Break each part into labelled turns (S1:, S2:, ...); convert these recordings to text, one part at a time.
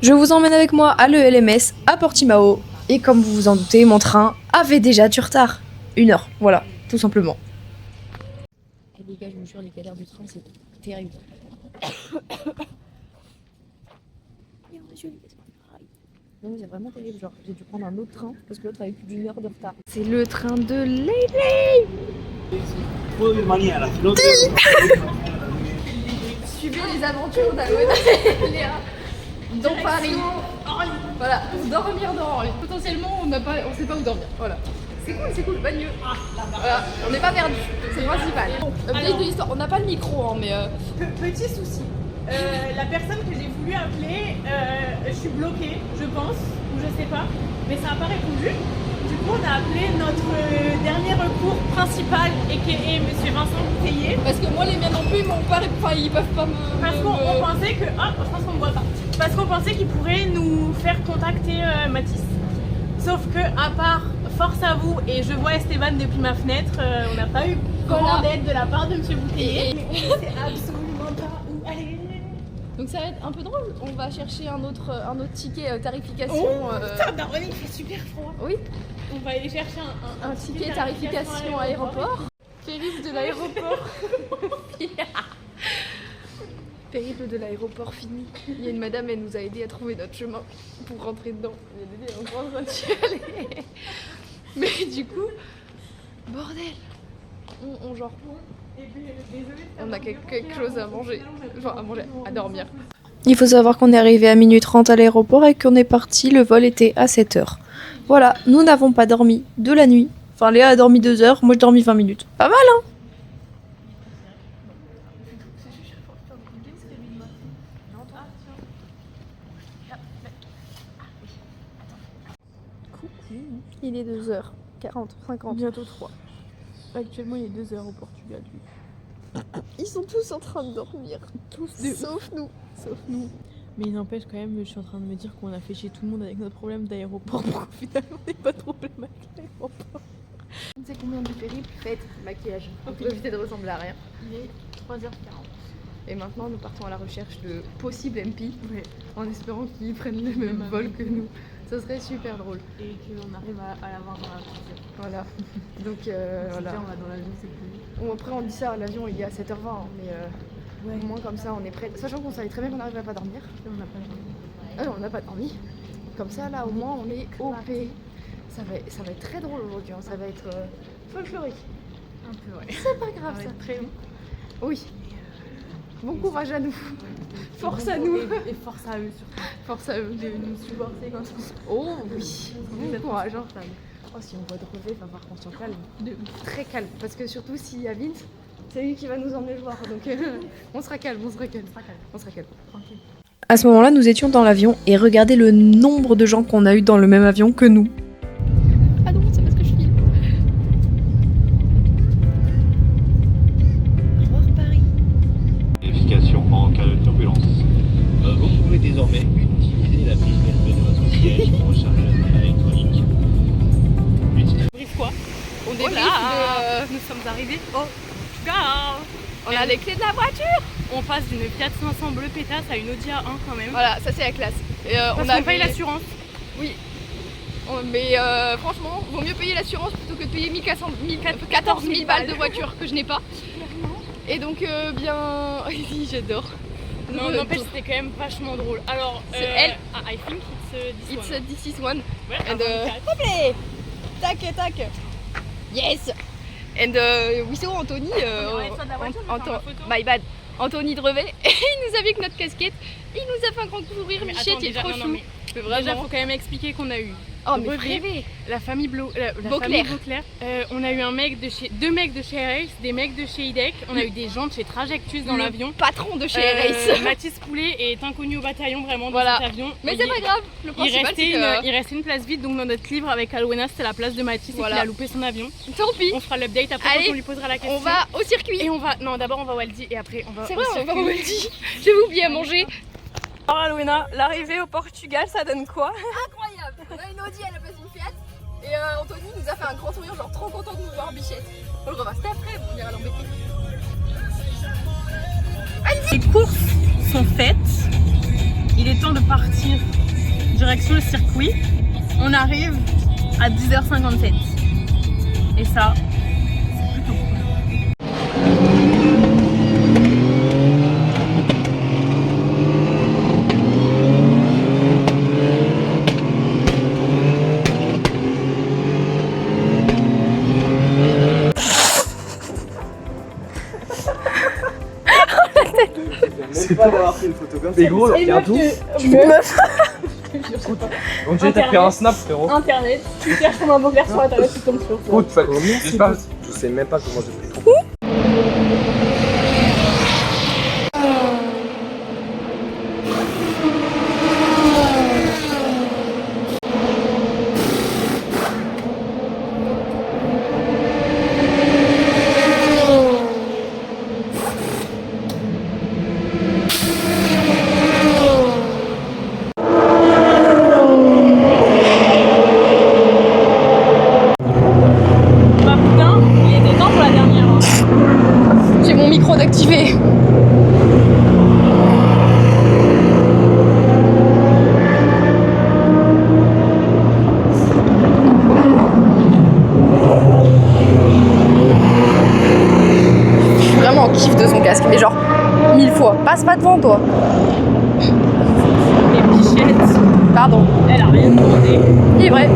S1: Je vous emmène avec moi à l'ELMS à Portimao. Et comme vous vous en doutez, mon train avait déjà du retard. 1 heure, voilà, tout simplement.
S2: Et les gars, je vous jure, les galères du train, c'est terrible. Non, c'est vraiment terrible. Genre, j'ai dû prendre un autre train parce que l'autre avait plus d'1 heure de retard.
S1: C'est le train de Lele. Suivez les aventures d'Aloena et Léa dans Paris. Voilà, pour dormir dans Orly. Potentiellement, on sait pas où dormir. Voilà. C'est cool, bonne nuit. Voilà, on n'est pas perdu, c'est le principal. Update de l'histoire, on n'a pas le micro, hein, mais.
S3: Petit souci. La personne que j'ai voulu appeler, je suis bloquée, je pense, ou je sais pas, mais ça n'a pas répondu. Du coup, on a appelé notre dernier recours principal, a.k.a. Monsieur Vincent Bouteiller.
S1: Parce que moi, les miens non plus, ils m'ont pas. Enfin, ils peuvent pas me.
S3: Parce qu'on pensait que. Ah, je pense qu'on me voit pas. Parce qu'on pensait qu'ils pourraient nous faire contacter Mathis. Sauf que, à part force à vous, et je vois Esteban depuis ma fenêtre, on n'a pas eu grande aide de la part de Monsieur Bouteiller. Mais on sait absolument pas où aller.
S1: Donc ça va être un peu drôle. On va chercher un autre ticket tarification.
S3: Putain, Darwin, il fait super froid.
S1: Oui.
S3: On va aller chercher
S1: Un ticket tarification aéroport. Périple de l'aéroport. Périple de l'aéroport fini. Il y a une madame, elle nous a aidé à trouver notre chemin pour rentrer dedans. Elle est encore en train de chialer. Mais du coup, bordel. On genre. On a quelque chose à manger. Enfin, à dormir. Il faut savoir qu'on est arrivé à 1h30 à l'aéroport et qu'on est parti. Le vol était à 7h. Voilà, nous n'avons pas dormi de la nuit. Enfin, Léa a dormi 2 heures, moi j'ai dormi 20 minutes. Pas mal, hein? Il est 2h40, 50.
S2: Bientôt 3. Actuellement, il est 2h au Portugal.
S1: Ils sont tous en train de dormir. Sauf nous.
S2: Sauf nous. Mais il n'empêche quand même, je suis en train de me dire qu'on a fait chier tout le monde avec notre problème d'aéroport pour qu'au final on n'ait pas de problème avec l'aéroport.
S1: On sait combien de périples faites maquillage pour éviter de ressembler à rien.
S2: Il est 3h40.
S1: Et maintenant nous partons à la recherche de possibles MP en espérant qu'ils prennent le même vol que nous. Ça serait super drôle.
S2: Et qu'on arrive à l'avoir dans la voiture.
S1: Voilà. Donc voilà.
S2: On va dans l'avion, c'est plus.
S1: Après on dit ça, l'avion il est à 7h20, mais au moins comme ça on est prêt. Sachant qu'on savait très bien qu'on n'arriverait pas à dormir.
S2: On n'a pas dormi.
S1: On n'a pas dormi. Comme ça là au moins on est OP. Ça va être très drôle aujourd'hui, hein. Ça va être folklorique.
S2: Un peu, ouais.
S1: C'est pas grave, ça.
S2: Très long.
S1: Oui. Bon courage à nous. Force à nous.
S2: Et force à eux surtout.
S1: Force à eux.
S2: De nous supporter quand on.
S1: Oh oui. Bon courage. Hein. Oh, si on voit de relever, va voir qu'on soit calme. Très calme. Parce que surtout s'il y a Vince, c'est lui qui va nous emmener le voir. Donc on sera calme.
S2: Tranquille.
S1: À ce moment-là, nous étions dans l'avion et regardez le nombre de gens qu'on a eu dans le même avion que nous. Ah non, c'est parce que je filme. Au revoir Paris.
S4: Vérification en cas de turbulence. Vous pouvez désormais utiliser la prise USB de votre siège pour recharger l'appareil électronique.
S3: Brief quoi?
S1: On débriefe
S3: Nous sommes arrivés au Portugal.
S1: On a les clés de la voiture.
S3: On passe d'une Fiat 500 bleu pétasse à une Audi A1 quand même.
S1: Voilà, ça c'est la classe. Et
S3: Parce qu'on paye l'assurance.
S1: Oui. Mais franchement, vaut mieux payer l'assurance plutôt que de payer 14 000 balles de voiture que je n'ai pas. Et donc bien... Oui, j'adore.
S3: Non, n'empêche, c'était quand même vachement drôle. Alors,
S1: c'est elle.
S3: I think it's
S1: This is one.
S3: Ouais,
S1: And
S3: s'il
S1: tac. Yes. And we saw Anthony. My bad. Anthony Drevet. Et il nous a vu avec notre casquette. Il nous a fait un grand sourire. Michette, il est trop chou.
S3: Mais déjà, faut quand même expliquer qu'on a eu.
S1: Oh, mais rêvé.
S3: La famille Beauclerc. On a eu deux mecs de chez Air des mecs de chez IDEC. On a eu des gens de chez Trajectus dans l'avion.
S1: Patron de chez Air
S3: Mathis Poulet est inconnu au bataillon vraiment dans cet avion.
S1: Mais c'est pas grave. Le principal,
S3: il restait une place vide, donc dans notre livre avec Alwena, c'était la place de Mathis et qu'il a loupé son avion.
S1: Tant pis.
S3: On fera l'update après quand on lui posera la question.
S1: On va au circuit.
S3: Et d'abord on va au Aldi et après on va.
S1: C'est vrai, on va au Aldi. J'ai oublié à manger.
S3: Alors Alwena, l'arrivée au Portugal, ça donne quoi?
S1: Incroyable. On a une Audi à la place d'une Fiat. Et Anthony nous a fait un grand sourire, genre trop content de nous voir, Bichette. On le revoit cet après, on ira l'embêter.
S3: Les courses sont faites. il est temps de partir direction le circuit. On arrive à 10h57. Et ça, c'est plutôt cool.
S5: C'est pas d'avoir pris une photo comme ça. Mais gros, tiens tout. On dirait que t'as fait un snap, frérot.
S3: Internet, tu cherches comme un beau verre sur internet, tu tombes sur toi.
S5: Je sais même pas comment j'ai pris.
S3: Bah putain, il était temps pour la dernière. Hein.
S1: J'ai mon micro d'activer. Je suis vraiment en kiff de son casque, mais genre 1000 fois. Passe pas devant toi.
S3: Les bichettes,
S1: Pardon.
S3: elle a rien demandé.
S1: Il est vrai.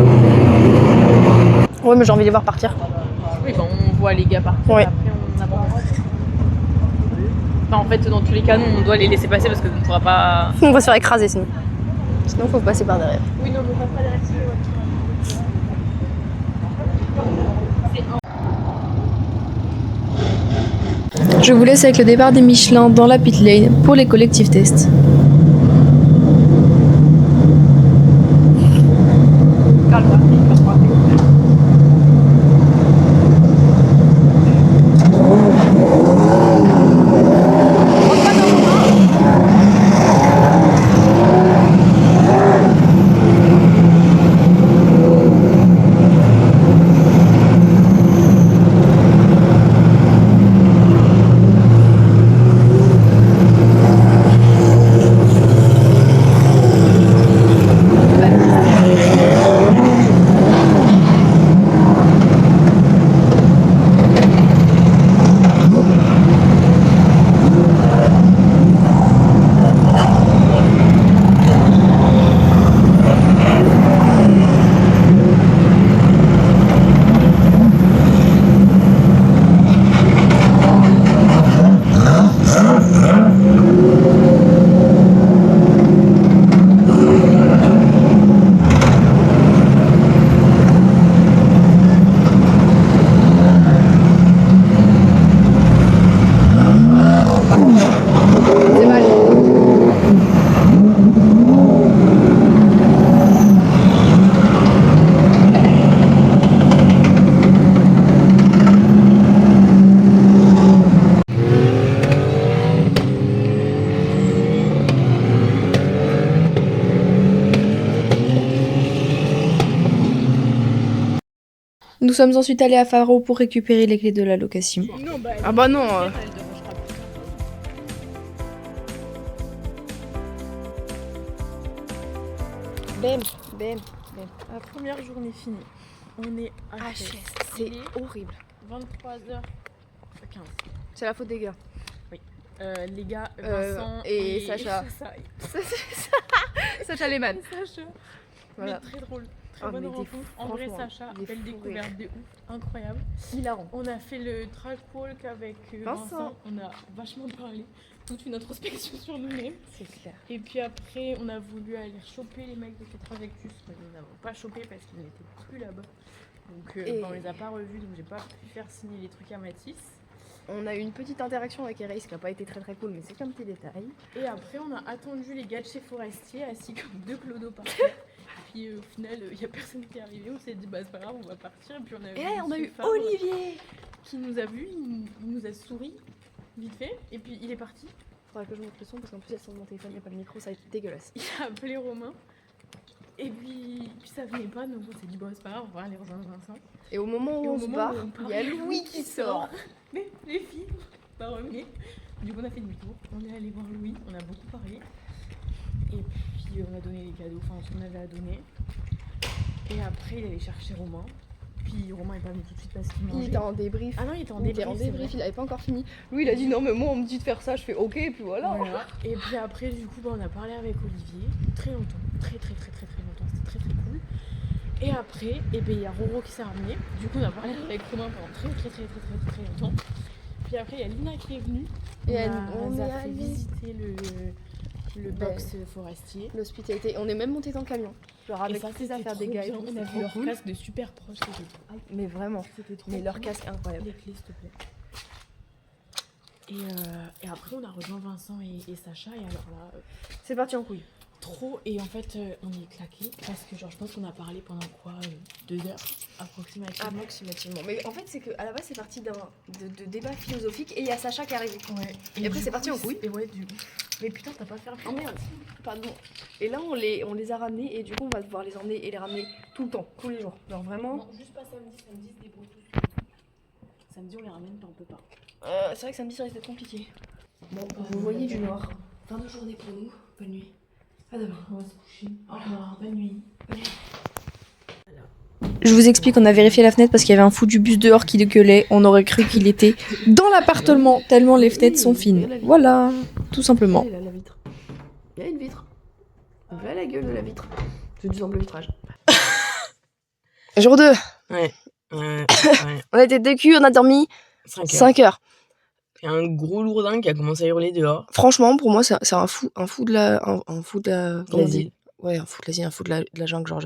S1: Ouais, mais j'ai envie de les voir partir.
S3: Oui, bah on voit les gars partir,
S1: Ouais.
S3: après on abandonne. Enfin, en fait, dans tous les cas, nous, on doit les laisser passer parce que on ne pourra pas...
S1: On va se faire écraser sinon. Sinon, faut passer par derrière.
S3: Oui, non, mais on va pas les rester,
S1: Je vous laisse avec le départ des Michelin dans la pit lane pour les collectifs tests. Nous sommes ensuite allés à Faro pour récupérer les clés de la location.
S3: Non, bah,
S1: Ah bah non.
S3: elle dérangera plus.
S1: Bam, bam, bam.
S2: La première journée finie. On est à
S1: HS,
S2: Il est
S1: c'est horrible.
S2: 23h15.
S1: C'est la faute des gars.
S2: Les gars, Vincent
S1: et Sacha. Sacha Lehmann.
S2: Sacha.
S1: Voilà.
S2: Mais très drôle. Très
S1: Ah,
S2: bonne
S1: mais des
S2: rencontre.
S1: fous,
S2: En vrai,
S1: franchement,
S2: Sacha,
S1: des
S2: belle
S1: fous
S2: découverte de ouf. Incroyable.
S1: Hilarant.
S2: On a fait le track walk avec
S1: Vincent.
S2: Vincent. On a vachement parlé. Toute une introspection sur nous-mêmes.
S1: C'est clair.
S2: Et puis après, on a voulu aller choper les mecs de Tetrajectus, mais nous n'avons pas chopé parce qu'ils n'étaient plus là-bas. Donc
S1: Et-
S2: on les a pas revus, donc j'ai pas pu faire signer les trucs à Mathis.
S1: On a eu une petite interaction avec Erace qui n'a pas été très très cool, mais c'est qu'un petit détail.
S2: Et après, on a attendu les gars de chez Forestier, assis comme deux clodos par terre. Puis au final, il n'y a personne qui est arrivé. On s'est dit, bah c'est pas grave, on va partir. Et puis on a
S1: Et
S2: vu
S1: on a
S2: Monsieur
S1: eu
S2: Fabre
S1: Olivier.
S2: qui nous a vus, il nous a souri vite fait. Et puis il est parti.
S1: Faudra que je monte le son parce qu'en plus, elles sont dans mon téléphone, il n'y a pas le micro, ça va être dégueulasse.
S2: Il a appelé Romain. Et puis ça venait pas, donc on s'est dit, bon c'est pas grave, on va aller rejoindre Vincent.
S1: Et au moment
S2: Et
S1: où
S2: au
S1: on se
S2: moment
S1: barre,
S2: où on part,
S1: il y a Louis qui sort.
S2: Mais les filles, pas revenir. Du coup, on a fait demi-tour. On est allé voir Louis, on a beaucoup parlé. Et puis on a donné les cadeaux, enfin ce qu'on avait à donner. Et après il allait chercher Romain. Puis Romain est pas venu tout de suite parce qu'il
S1: Il
S2: mangeait.
S1: était en débrief.
S2: Ah non, il était en
S1: Il était
S2: débrief.
S1: en
S2: c'est
S1: débrief,
S2: vrai.
S1: il avait pas encore fini. Lui, il a dit non, mais moi, on me dit de faire ça. Je fais ok, et puis voilà.
S2: Voilà. Et puis après, du coup, on a parlé avec Olivier très longtemps, très longtemps, c'était très cool. Et après, il y a Roro qui s'est ramené. Du coup, on a parlé avec Romain pendant très longtemps. Puis après, il y a Lina qui est venue.
S1: Et
S2: on
S1: on
S2: a
S1: est
S2: fait
S1: allé.
S2: visiter le box forestier.
S1: L'hospitalité. On est même monté dans le camion. Genre avec
S2: et ça,
S1: toutes les
S2: c'était
S1: affaires
S2: trop
S1: des gars.
S2: bien. On a vu leur casque de super proche.
S1: Mais vraiment.
S2: C'était trop
S1: Mais leur
S2: cool.
S1: casque incroyable.
S2: Les clés, s'il te plaît. Et après, on a rejoint Vincent et Sacha. Et alors là,
S1: C'est parti en couille.
S2: trop. Et en fait, on y est claqué. Parce que, genre, je pense qu'on a parlé pendant quoi 2 heures approximativement.
S1: Approximativement. Mais en fait, c'est qu'à la base, c'est parti de débat philosophique et il y a Sacha qui est arrivé.
S2: Ouais.
S1: Et après,
S2: du
S1: c'est parti
S2: coup,
S1: en couille.
S2: Et ouais, du coup. Mais putain, t'as pas fait un
S1: Oh merde, pardon. Et là, on les a ramenés et du coup, on va devoir les emmener et les ramener tout le temps, tous les jours. Genre vraiment.
S2: Non, juste pas samedi. Samedi, se débrouille tout seul. Samedi, on les ramène pas, on peut pas.
S1: C'est vrai que samedi, ça risque d'être compliqué. Bon, vous voyez du noir. Fin de journée pour nous. Bonne nuit. À demain.
S2: On va se coucher. Au revoir, bonne nuit.
S1: Je vous explique, on a vérifié la fenêtre parce qu'il y avait un fou du bus dehors qui gueulait. On aurait cru qu'il était dans l'appartement tellement les fenêtres sont fines. Voilà, tout simplement. Il y a la vitre. Il y a une vitre. Voilà la gueule de la vitre. C'est du simple vitrage. Jour 2.
S6: Ouais.
S1: On a été décu, on a dormi 5 heures.
S6: Il y a un gros lourdin qui a commencé à hurler dehors.
S1: Franchement, pour moi, c'est un fou de la. Un fou de la. Comment on dit
S6: L'asile.
S1: Ouais, un fou de l'asile, un fou de la jungle, genre.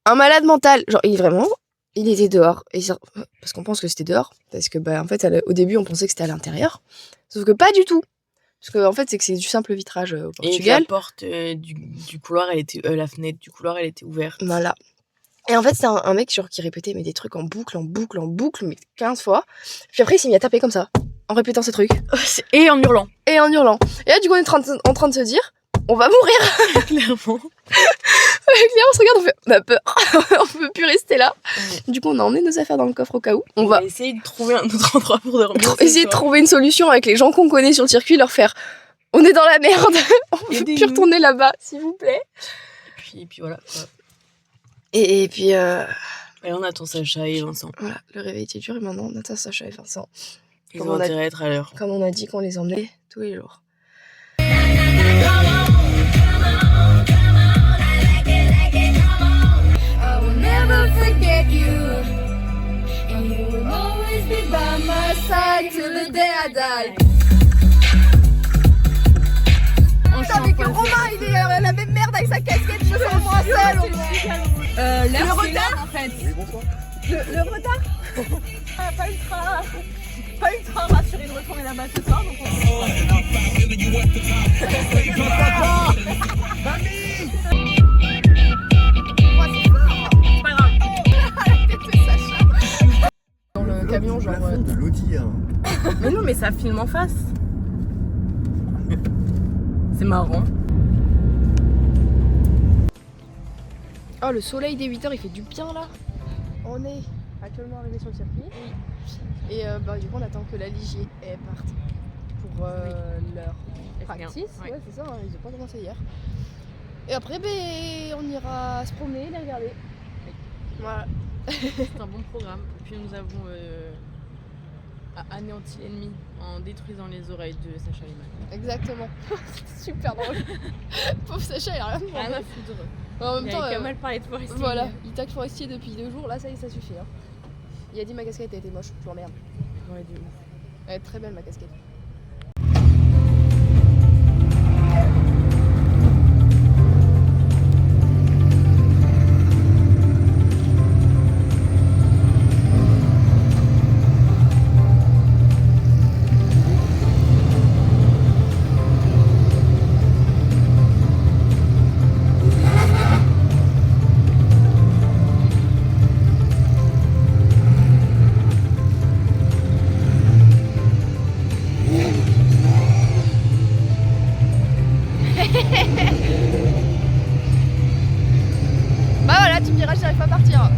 S1: Un malade mental. Genre, il était dehors. Parce qu'on pense que c'était dehors. Parce que, en fait, au début, on pensait que c'était à l'intérieur. Sauf que pas du tout. Parce que, en fait, c'est que c'est du simple vitrage au
S6: Et que
S1: Portugal.
S6: la porte du couloir, la fenêtre du couloir, elle était ouverte.
S1: Voilà. Et en fait, c'est un mec genre, qui répétait mais des trucs en boucle, mais 15 fois. Puis après, il s'est mis à taper comme ça, en répétant ces trucs.
S6: Et en hurlant.
S1: Et en hurlant. Et là, du coup, on est en train de se dire, on va mourir.
S6: Clairement.
S1: Clairement, on se regarde, on a peur. On peut plus rester là. Du coup, on a emmené nos affaires dans le coffre au cas où. On va
S6: essayer de trouver un autre endroit pour dormir.
S1: essayer de trouver une solution avec les gens qu'on connaît sur le circuit, leur faire, on est dans la merde. On peut plus
S6: Aidez-nous.
S1: retourner là-bas, s'il vous plaît.
S6: Et puis voilà. Quoi.
S1: Et puis,
S6: Et là, on attend Sacha et Vincent.
S1: voilà, le réveil était dur et maintenant, on attend Sacha et Vincent.
S6: Ils
S1: Comme
S6: ont
S1: on a-
S6: intérêt à être à l'heure.
S1: Comme on a dit qu'on les emmenait tous les jours.
S7: I will never forget you, and you will always be by my side till the day I die.
S1: Putain, mais que Romain, il est la même merde avec sa casquette, je me sens moins seule au moins.
S3: Le retard en fait.
S1: Le retard
S3: Pas ultra rassuré de retourner là-bas ce soir. Donc
S1: Dans le camion, genre.
S5: de l'audi, hein.
S6: Mais non, mais ça filme en face. C'est marrant.
S1: Oh, le soleil des 8h, il fait du bien là. On est actuellement arrivé sur le circuit. Et du coup, on attend que la Ligier parte pour leur practice.
S6: Ouais.
S1: Ouais, c'est ça, hein, ils ont pas commencé hier. Et après, on ira se promener, les regarder. Voilà.
S2: C'est un bon programme. Et puis nous avons anéanti l'ennemi en détruisant les oreilles de Sacha Lehmann.
S1: Exactement. C'était super drôle. Pauvre Sacha, il a rien demandé.
S2: Rien à foutre.
S1: En même
S2: Il
S1: temps,
S2: avait quand mal parlé de Forestier.
S1: voilà, il tag Forestier depuis 2 jours, là ça y est, ça suffit. Hein. Il a dit ma casquette a été moche, je l'emmerde.
S2: Ouais, de ouf.
S1: Elle est très belle ma casquette. Bah voilà, tu me diras, j'arrive pas à partir.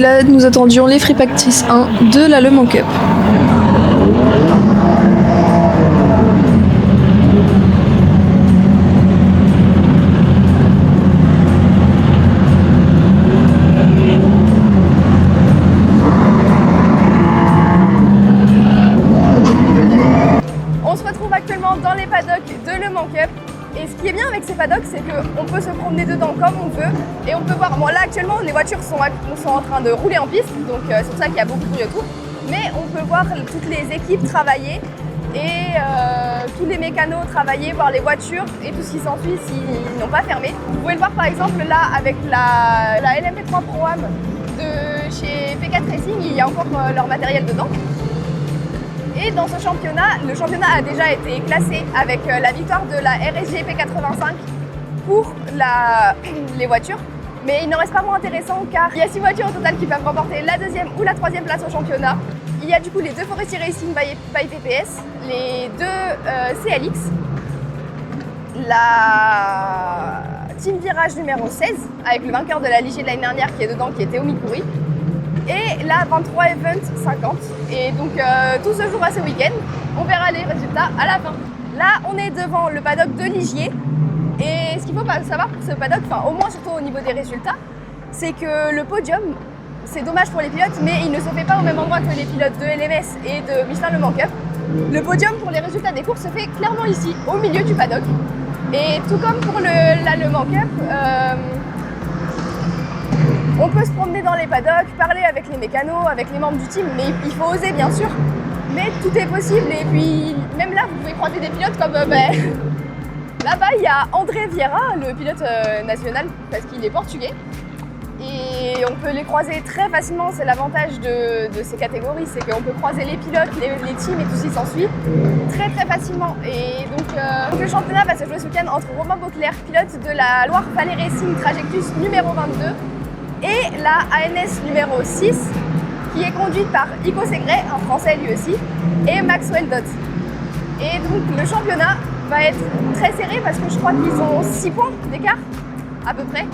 S1: Et là, nous attendions les Free Practice 1 de la Le Mans Cup.
S8: On se retrouve actuellement dans les paddocks de Le Mans Cup. Et ce qui est bien avec ces paddocks, c'est qu'on peut se promener dedans comme on veut. Et on peut voir, bon là actuellement les voitures sont en train de rouler en piste, donc c'est pour ça qu'il y a beaucoup de bruit autour. Mais on peut voir toutes les équipes travailler et tous les mécanos travailler, voir les voitures et tout ce qui s'ensuit s'ils n'ont pas fermé. Vous pouvez le voir par exemple là avec la LMP3 Pro-Am de chez P4 Racing, il y a encore leur matériel dedans. Et dans ce championnat, le championnat a déjà été classé avec la victoire de la RSG P85 pour les voitures. Mais il n'en reste pas moins intéressant car il y a 6 voitures au total qui peuvent remporter la 2e ou la 3e place au championnat. Il y a du coup les 2 Forestier Racing by TPS, les 2 CLX, la Team Virage numéro 16 avec le vainqueur de la Ligier de l'année dernière qui est dedans, qui était Théo Mikuri. Et la 23 Event 50. Et donc tout se jouera ce week-end. On verra les résultats à la fin. Là, on est devant le paddock de Ligier. Et ce qu'il faut savoir pour ce paddock, enfin au moins surtout au niveau des résultats, c'est que le podium, c'est dommage pour les pilotes, mais il ne se fait pas au même endroit que les pilotes de LMS et de Michelin Le Mans Cup. Le podium pour les résultats des courses se fait clairement ici, au milieu du paddock. Et tout comme pour la Le Mans Cup, on peut se promener dans les paddocks, parler avec les mécanos, avec les membres du team, mais il faut oser bien sûr. Mais tout est possible et puis même là vous pouvez croiser des pilotes comme là-bas il y a André Vieira, le pilote national parce qu'il est portugais. Et on peut les croiser très facilement, c'est l'avantage de ces catégories, c'est qu'on peut croiser les pilotes, les teams et tout ce qui s'ensuit très facilement. Et donc le championnat va se jouer ce week-end entre Romain Beauclerc, pilote de la Loire Valley Racing Trajectus numéro 22, et la ANS numéro 6 qui est conduite par Ico Segret, un français lui aussi, et Maxwell Dott. Et donc le championnat va être très serré parce que je crois qu'ils ont 6 points d'écart à peu près.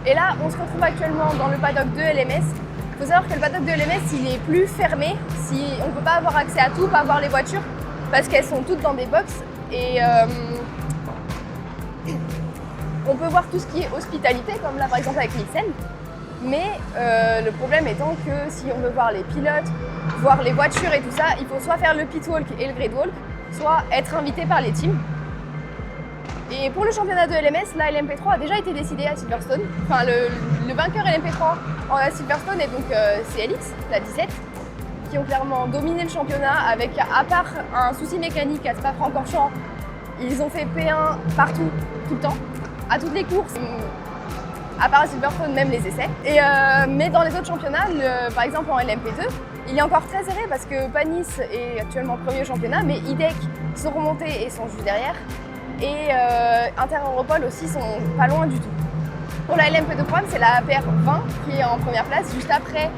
S8: Et là on se retrouve actuellement dans le paddock de LMS. Il faut savoir que le paddock de LMS il est plus fermé, on ne peut pas avoir accès à tout, pas voir les voitures parce qu'elles sont toutes dans des box. Et on peut voir tout ce qui est hospitalité comme là par exemple avec Nielsen. Mais le problème étant que si on veut voir les pilotes, voir les voitures et tout ça, il faut soit faire le pit walk et le grid walk, soit être invité par les teams. Et pour le championnat de LMS, la LMP3 a déjà été décidée à Silverstone. Enfin, le vainqueur LMP3 à Silverstone est donc CLX, la 17, qui ont clairement dominé le championnat avec, à part un souci mécanique à Spa-Francorchamps, ils ont fait P1 partout, tout le temps, à toutes les courses. À part à Silverstone, même les essais. Mais dans les autres championnats, par exemple en LMP2, il est encore très serré parce que Panis est actuellement premier au championnat, mais IDEC sont remontés et sont juste derrière. Et Inter-Europol aussi sont pas loin du tout. Pour la LMP2 Pro, c'est la APR 20 qui est en première place. Juste après,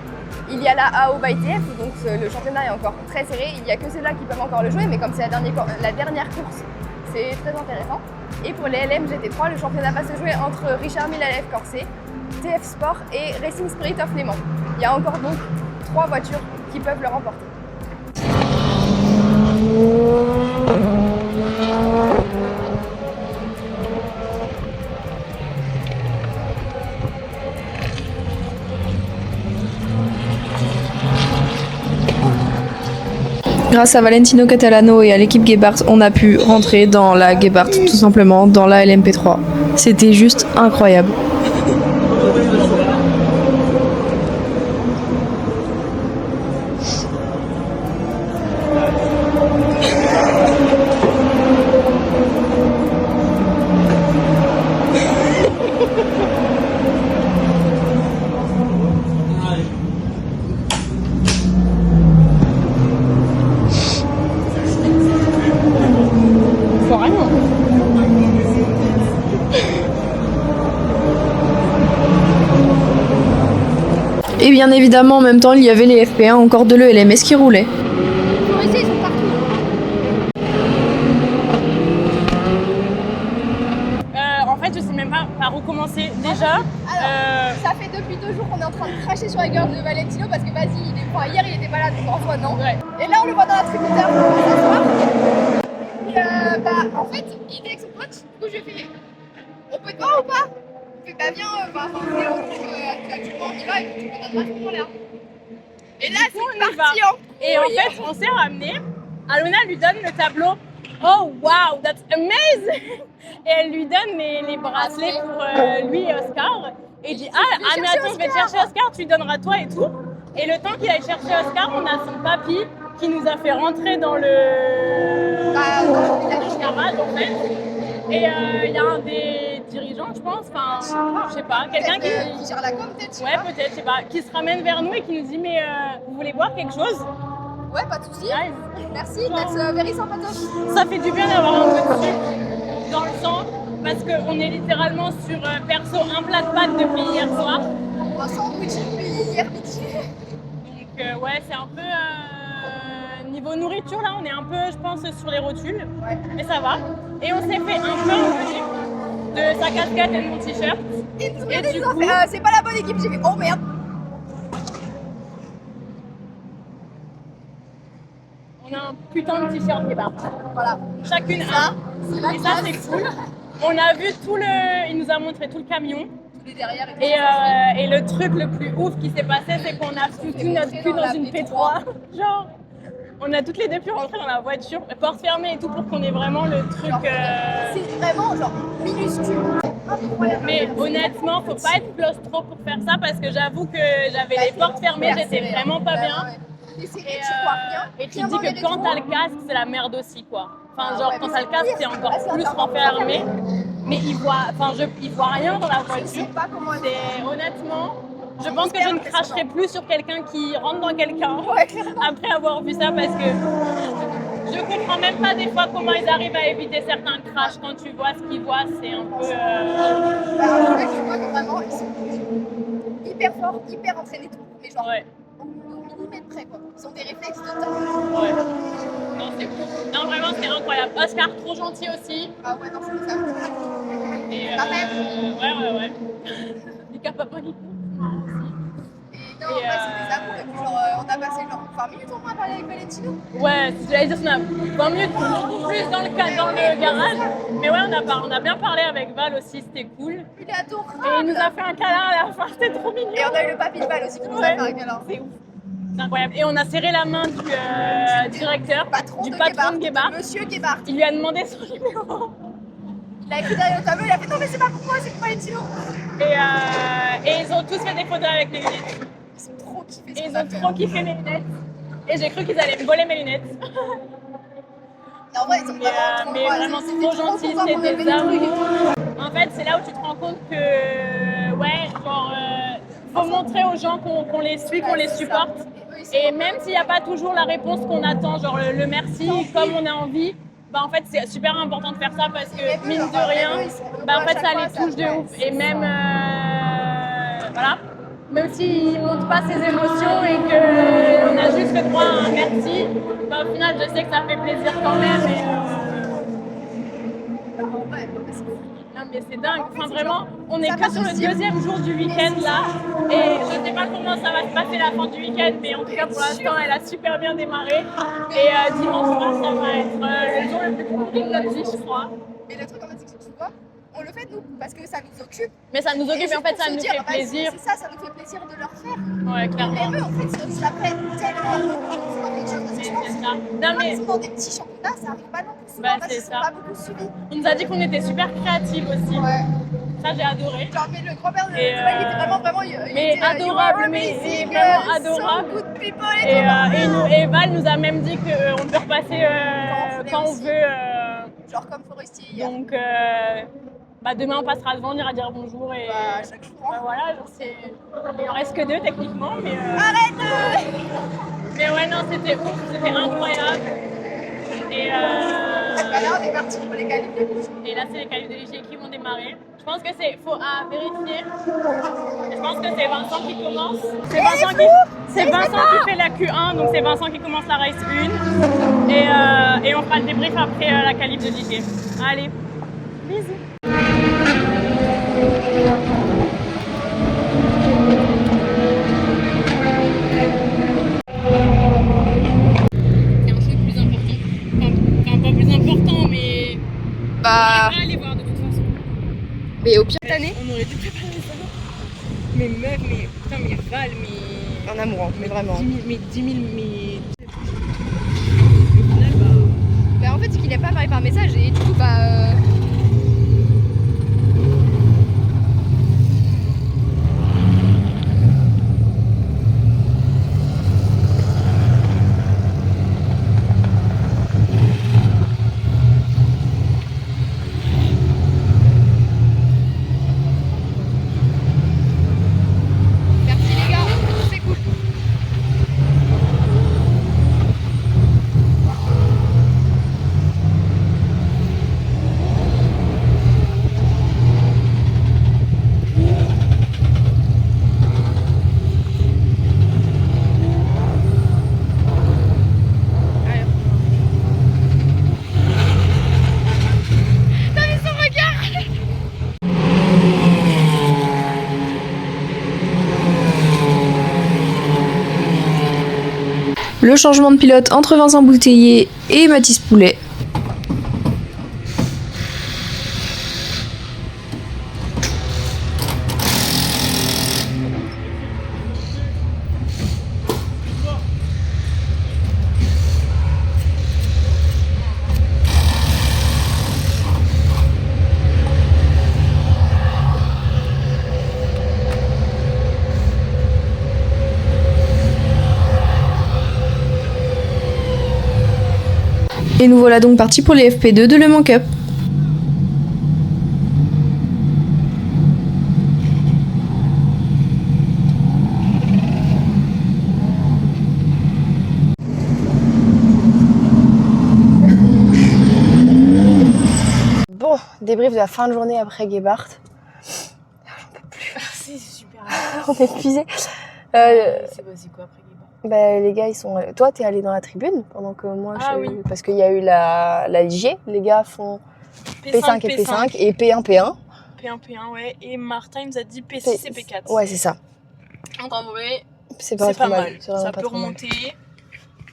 S8: il y a la AO by TF, donc le championnat est encore très serré. Il n'y a que ceux-là qui peuvent encore le jouer, mais comme c'est la dernière course, c'est très intéressant. Et pour les LM GT3, le championnat va se jouer entre Richard Mille AF Corset, TF Sport et Racing Spirit of Le Mans. Il y a encore donc 3 voitures qui peuvent le remporter.
S1: Grâce à Valentino Catalano et à l'équipe Gebhardt, on a pu rentrer dans la Gebhardt, tout simplement, dans la LMP3. C'était juste incroyable. Et bien évidemment, en même temps, il y avait les FP1 encore de l'ELMS qui roulaient.
S8: Ils sont partout.
S3: En fait, je sais même pas par où commencer déjà.
S8: Alors, ça fait depuis 2 jours qu'on est en train craché sur la gueule de Valentino parce que vas-y, hier il était pas là, donc en soi non.
S3: Ouais.
S8: Et là on le voit dans la tribune d'heure, on va s'asseoir. Et en fait, il était avec son pote, du coup je lui ai fait on peut te voir ou pas? Il fait bah viens, on va faire un truc, actuellement on y va et puis tu peux notre drapeau en l'air. Et là c'est parti en
S3: Et en fait, on s'est ramené. Alona lui donne le tableau. Oh wow, that's amazing! Et elle lui donne les bracelets pour lui et Oscar. Et dit mais attends, je vais te chercher Oscar, tu lui donneras toi et tout. Et le temps qu'il aille chercher Oscar, on a son papy qui nous a fait rentrer dans le garage en fait. Et il y a un des dirigeants, je pense, enfin, je sais pas, quelqu'un qui
S8: gère la com peut-être.
S3: Ouais, peut-être, je sais pas, qui se ramène vers nous et qui nous dit mais vous voulez boire quelque chose?
S8: Ouais, pas de soucis.
S3: Nice.
S8: Merci, that's very sympatoche.
S3: Ça fait du bien d'avoir un peu de sucre dans le sang parce qu'on est littéralement sur perso un plat de pâtes depuis hier soir.
S8: Un sandwich depuis hier midi.
S3: Donc ouais, c'est un peu niveau nourriture là, on est un peu, je pense, sur les rotules.
S8: Ouais.
S3: Mais ça va. Et on s'est fait un peu engueuler de sa casquette et de mon t-shirt.
S8: Et du coup, c'est pas la bonne équipe. J'ai fait oh merde.
S3: On a un putain de t-shirt qui part.
S8: Voilà.
S3: Chacune un. Et ça c'est cool. On a vu il nous a montré tout le camion.
S8: Tous les derrière
S3: Et le truc le plus ouf qui s'est passé, c'est qu'on a foutu notre cul dans une P3. Genre, on a toutes les deux pu rentrer dans la voiture, porte fermée et tout pour qu'on ait vraiment le truc.
S8: C'est vraiment genre minuscule. Incroyable.
S3: Mais honnêtement, faut pas être claustro pour faire ça parce que j'avoue que j'avais les portes fermées, j'étais vraiment pas bien.
S8: Et tu vois rien.
S3: Et tu te dis que quand t'as le casque, c'est la merde aussi quoi. Enfin, genre quand t'as le casque, t'es encore plus renfermé. Mais il voit rien dans la voiture.
S8: Je sais pas comment
S3: c'est honnêtement, je pense que je ne cracherai plus sur quelqu'un qui rentre dans quelqu'un après avoir vu ça parce que je comprends même pas des fois comment ils arrivent à éviter certains crashs quand tu vois ce qu'ils voient, c'est un peu.
S8: En fait, je vois que vraiment ils sont hyper forts, hyper entraînés tout, mais genre au millimètre près quoi. Ils ont des réflexes de temps.
S3: Ouais. Non, c'est cool. Non, vraiment, c'était incroyable. Oscar, trop gentil aussi.
S8: Ah ouais, non, c'est ça.
S3: Et ouais. Lucas Papa qui
S8: Et non, c'est des amours. Et puis, genre, on a passé genre 20 minutes au moins à parler avec Valentino.
S3: Ouais, j'allais dire, on a 20 minutes beaucoup plus dans le garage. Mais ouais, on a bien parlé avec Val aussi, c'était cool.
S8: Il est adorable.
S3: Et il nous a fait un câlin à la fin, c'était trop mignon.
S8: Et on a eu le papy de Val aussi qui nous a fait un câlin.
S3: C'est ouf. C'est incroyable. Et on a serré la main du directeur, du patron de Gebhardt.
S8: Monsieur Gebhardt.
S3: Il lui a demandé son numéro.
S8: Il a écrit derrière le tableau, il a fait non mais c'est pas pour moi, c'est pour Valentino.
S3: Et ils ont tous fait des photos avec les lunettes.
S8: Ils ont trop kiffé.
S3: Et ils ont trop kiffé mes lunettes. Et j'ai cru qu'ils allaient me voler mes lunettes.
S8: Et en vrai, ils ont
S3: vraiment trop gentils, c'est des amours. En fait, c'est là où tu te rends compte que, faut montrer aux gens qu'on les suit, qu'on les supporte. Et même s'il n'y a pas toujours la réponse qu'on attend, genre le merci comme on a envie, bah en fait c'est super important de faire ça parce que mine de rien, bah en fait ça les touche de ouf. Et même, même s'ils ne montrent pas ses émotions et qu'on a juste le droit à un merci, bah au final je sais que ça fait plaisir quand même. Non mais c'est dingue, enfin vraiment, on est que sur le deuxième jour du week-end là et je sais pas comment ça va se passer la fin du week-end mais en tout cas pour l'instant elle a super bien démarré et dimanche soir ça va être le jour le plus compliqué de notre vie je crois.
S8: Mais le truc en fait c'est que tu vois, on le fait nous parce que ça nous occupe.
S3: Mais ça nous occupe et en fait ça nous fait plaisir.
S8: C'est ça nous fait plaisir de leur faire.
S3: Ouais clairement.
S8: Mais eux en fait ils s'apprennent tellement
S3: c'est ça.
S8: Non mais ils sont dans des petits championnats, ça arrive pas non plus souvent parce qu'ils sont pas beaucoup suivis.
S3: On nous a dit qu'on était super créatifs aussi.
S8: Ouais.
S3: Ça j'ai adoré.
S8: Genre mais le grand-père de il était vraiment
S3: mais adorable, mais vraiment adorable. Et Val nous a même dit qu'on peut repasser quand on veut.
S8: Genre comme Forestier.
S3: Donc demain on passera devant, on ira dire bonjour et
S8: chaque jour.
S3: Voilà, genre c'est. Il en reste que 2 techniquement, mais.
S8: Arrête.
S3: Mais ouais non c'était ouf, c'était incroyable. Et
S8: là on est parti pour les qualifs de l'IGI.
S3: Et là c'est les qualifs de l'IGI qui vont démarrer. Je pense que faut vérifier. Je pense que c'est Vincent qui commence. C'est Vincent qui fait la Q1, donc c'est Vincent qui commence la race 1. Et on fera le débrief après la qualif de l'IGI. Allez, bisous. dû préparer ça. Mais meuf, mais putain, mais râle, mais.
S8: En amour, mais vraiment.
S3: 10 000, mais 10 000, mais.
S8: Bah en fait, c'est qu'il a pas parlé par message et du coup, bah. Merci les gars, c'est cool. Le changement de pilote entre Vincent Bouteiller et Mathis Poulet. Et nous voilà donc partis pour les FP2 de Le Mans Cup. Bon, débrief de la fin de journée après Gebhardt.
S2: C'est super.
S8: On est épuisés.
S2: C'est quoi après Gebhardt?
S8: Bah, les gars, ils sont. Toi, t'es allé dans la tribune pendant que moi,
S2: Ah
S8: je.
S2: oui.
S8: Parce qu'il y a eu la LG. Les gars font P5 et P5 et P1, P1.
S3: P1, ouais. Et Martin nous a dit P6 et P4.
S8: Ouais, c'est ça.
S3: Donc en vrai,
S8: C'est pas,
S3: c'est
S8: trop
S3: pas
S8: mal.
S3: mal.
S8: C'est vraiment
S3: Ça
S8: pas
S3: peut
S8: trop mal.
S3: remonter.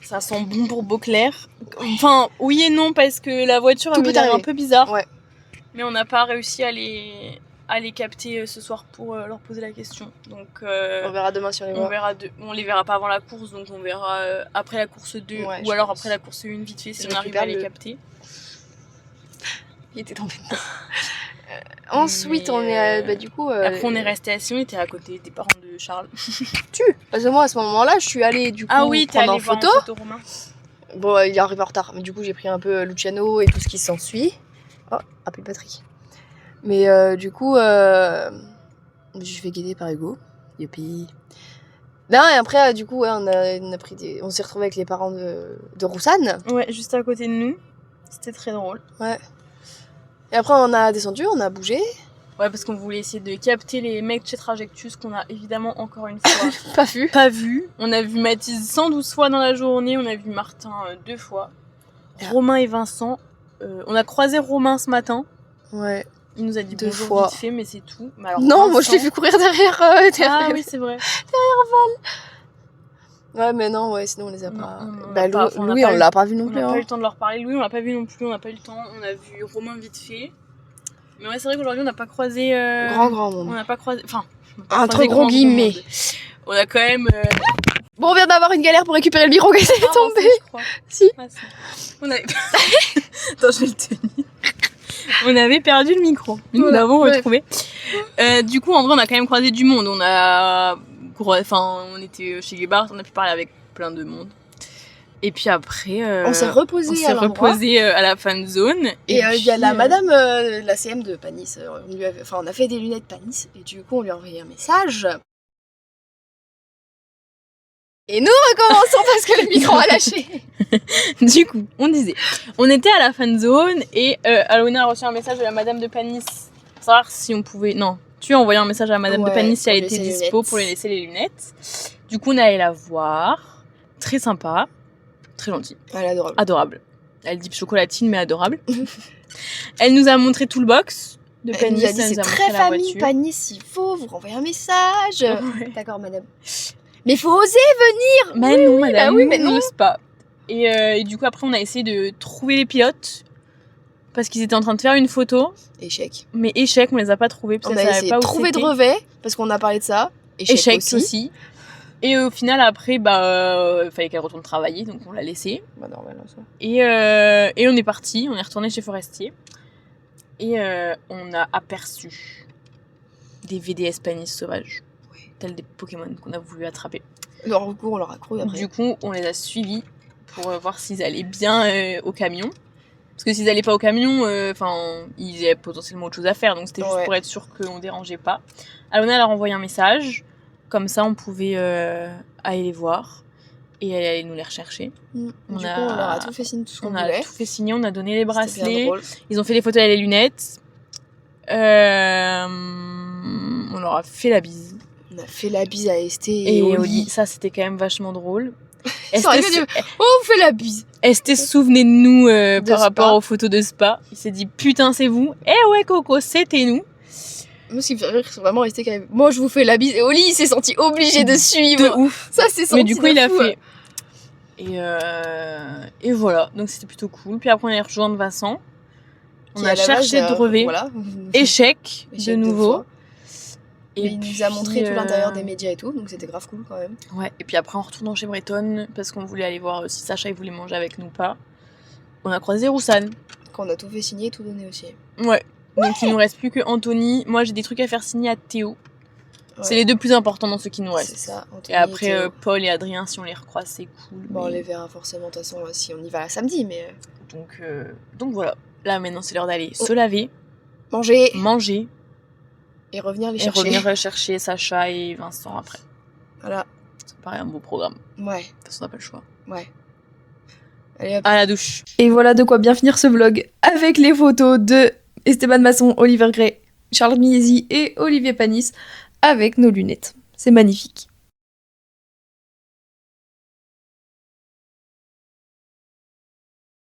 S3: Ça sent bon pour Beauclerc. Enfin, oui et non, parce que la voiture
S8: Tout
S3: avait
S8: peut
S3: l'air un
S8: arriver.
S3: peu bizarre.
S8: Ouais.
S3: Mais on n'a pas réussi à les capter ce soir pour leur poser la question. Donc
S8: On verra demain sur les voies.
S3: on les verra pas avant la course, donc on verra après la course 2
S8: Ouais,
S3: ou
S8: je
S3: alors
S8: pense.
S3: après la course 1 vite fait si
S8: Je
S3: on arrive
S8: récupère
S3: à les
S8: le-
S3: capter.
S8: Il était tombé dedans. Ensuite,
S3: Mais,
S8: on est. Bah, du coup.
S3: Après on est resté assis, on était à côté des parents de Charles.
S8: Parce que moi, à ce moment-là, je suis allée du coup
S3: Ah oui, t'es
S8: prendre
S3: allé
S8: en
S3: voir
S8: photo.
S3: en photo Romain.
S8: Bon, il arrive en retard. Mais du coup, j'ai pris un peu Luciano et tout ce qui s'ensuit. Oh, un peu de batterie. Mais du coup, je fais guider par Hugo. Youpi. Non, et après, du coup, ouais, on a pris on s'est retrouvés avec les parents de Roussanne.
S3: Ouais, juste à côté de nous. C'était très drôle.
S8: Et après, on a descendu, on a bougé.
S3: Ouais, parce qu'on voulait essayer de capter les mecs de chez Trajectus qu'on a évidemment encore une fois
S8: Pas vu.
S3: pas vu. On a vu Mathis 112 fois dans la journée, on a vu Martin 2 fois. Romain et Vincent. On a croisé Romain ce matin.
S8: Ouais.
S3: Il nous a dit
S8: 2
S3: bonjour
S8: fois.
S3: vite fait, mais c'est tout. Mais alors,
S8: Non, moi, je l'ai
S3: Vincent-
S8: vu courir derrière.
S3: Ah oui, c'est vrai.
S8: Ouais, mais non, ouais, sinon on les a pas.
S3: on
S8: Bah,
S3: a pas- on a
S8: Louis,
S3: pas
S8: on
S3: eu-
S8: l'a pas vu non
S3: On
S8: plus.
S3: n'a pas
S8: Hein.
S3: eu le temps de leur parler. Louis, on l'a pas vu non plus, on n'a pas eu le temps. On a vu Romain vite fait. Mais ouais, c'est vrai qu'aujourd'hui, on n'a pas croisé.
S8: Grand
S3: On
S8: monde.
S3: n'a pas croisé. Enfin, on n'a pas
S8: Entre
S3: croisé
S8: gros guillemets.
S3: monde. On a quand même.
S8: Bon, on vient d'avoir une galère pour récupérer le micro qui s'est tombé.
S3: avancé, je crois.
S8: Si.
S3: Ah, si. On avait. Attends, je vais le tenir. On avait perdu le micro. Nous
S8: Voilà,
S3: l'avons
S8: bref.
S3: retrouvé. Du coup, en vrai, on a quand même croisé du monde. On était chez Gebhardt, on a pu parler avec plein de monde. Et puis après,
S8: On s'est reposé
S3: on s'est
S8: à l'endroit.
S3: reposé à la fan zone.
S8: Et il y a la
S3: puis,
S8: madame, la CM de Panis, on a fait des lunettes Panis, et du coup on lui a envoyé un message. Et nous recommençons parce que le micro a lâché.
S3: Du coup, on disait, on était à la fan zone et Alona a reçu un message de la madame de Panis pour savoir si on pouvait. Non, tu as envoyé un message à la madame de
S8: Ouais,
S3: Panis si elle
S8: pour
S3: était
S8: laisser les
S3: dispo
S8: lunettes.
S3: pour lui laisser les lunettes. Du coup, on est allé la voir. Très sympa, très gentille,
S8: Elle est adorable.
S3: adorable. Elle dit chocolatine, mais adorable. Elle nous a montré tout le box de
S8: Elle
S3: Panis.
S8: nous a dit
S3: elle
S8: c'est
S3: nous a
S8: très
S3: montré la
S8: famille
S3: voiture.
S8: Panis, il faut vous renvoyer un message.
S3: Ouais.
S8: D'accord madame. Mais il faut oser.
S3: Mais non, madame,
S8: oui,
S3: nous,
S8: mais
S3: on
S8: non.
S3: n'ose pas. Et du coup, après, on a essayé de trouver les pilotes.
S2: parce qu'ils étaient en train de faire une photo,
S8: Échec.
S2: mais échec, on les a pas trouvés parce
S8: On
S2: qu'elles
S8: a
S2: savaient
S8: essayé
S2: pas
S8: de
S2: où
S8: trouver de
S2: c'était.
S8: revêt, parce qu'on a parlé de ça.
S2: Échec aussi. Et au final, après, il fallait qu'elle retourne travailler, donc on l'a laissée.
S8: Bah normal, ça.
S2: Et on est parti, on est retourné chez Forestier. Et on a aperçu des VDS panis sauvages, tels des Pokémon qu'on a voulu attraper.
S8: Leur coup, on leur a cru après.
S2: Du coup, on les a suivis pour voir s'ils allaient bien au camion. Parce que s'ils allaient pas au camion, ils avaient potentiellement autre chose à faire. Donc c'était juste pour être sûr qu'on dérangeait pas. Alona elle a renvoyé un message. Comme ça, on pouvait aller les voir. Et elle allait nous les rechercher.
S8: Du coup, on leur a tout fait signer tout ce qu'on voulait.
S2: On a tout fait signer, on a donné les
S8: C'était bien
S2: bracelets.
S8: drôle.
S2: Ils ont fait des photos à les lunettes. On leur a fait la bise.
S8: On a fait la bise à Esté
S2: Et
S8: Oli.
S2: Oli, ça c'était quand même vachement drôle.
S8: C'est vrai que oh, on fait la bise.
S2: Esté, souvenez-nous par
S8: Spa.
S2: rapport aux photos de Spa. Il s'est dit putain, c'est vous. Eh ouais, Coco, c'était nous.
S8: Moi, ce qui me fait rire, c'est vraiment Esté qui avait... Moi, je vous fais la bise. Et Oli, il s'est senti obligé de suivre.
S2: De ouf.
S8: Ça, c'est senti
S2: Mais du coup,
S8: de
S2: il a
S8: fou.
S2: fait. Et voilà, donc c'était plutôt cool. Puis après, on est rejoint Vincent. On
S8: Qui,
S2: a
S8: à la
S2: cherché
S8: base,
S2: de brevet.
S8: Voilà.
S2: Échec de
S8: Échec
S2: nouveau.
S8: fois. Et il nous a montré tout l'intérieur des médias et tout, donc c'était grave cool quand même.
S2: Ouais, et puis après, en retournant chez Breton, parce qu'on voulait aller voir si Sacha il voulait manger avec nous ou pas, on a croisé Roussan.
S8: Quand on a tout fait signer et tout donné aussi.
S2: Ouais. Donc il nous reste plus que Anthony. Moi, j'ai des trucs à faire signer à Théo. C'est les deux plus importants dans ceux qui nous restent.
S8: C'est ça. Anthony
S2: Et après,
S8: Théo.
S2: Paul et Adrien, si on les recroise, c'est cool.
S8: Bon, on
S2: mais-
S8: les verra forcément de toute façon si on y va samedi, mais...
S2: Donc voilà. Là, maintenant, c'est l'heure d'aller se laver,
S8: Manger
S2: manger
S8: et revenir les
S2: et
S8: chercher.
S2: revenir chercher Sacha et Vincent après.
S8: Voilà.
S2: Ça me paraît un beau programme.
S8: Ouais.
S2: De toute façon, on n'a pas le choix.
S8: Ouais. Allez hop.
S2: À la douche.
S1: Et voilà de quoi bien finir ce vlog avec les photos de Esteban Masson, Oliver Gray, Charles Miesi et Olivier Panis avec nos lunettes. C'est magnifique.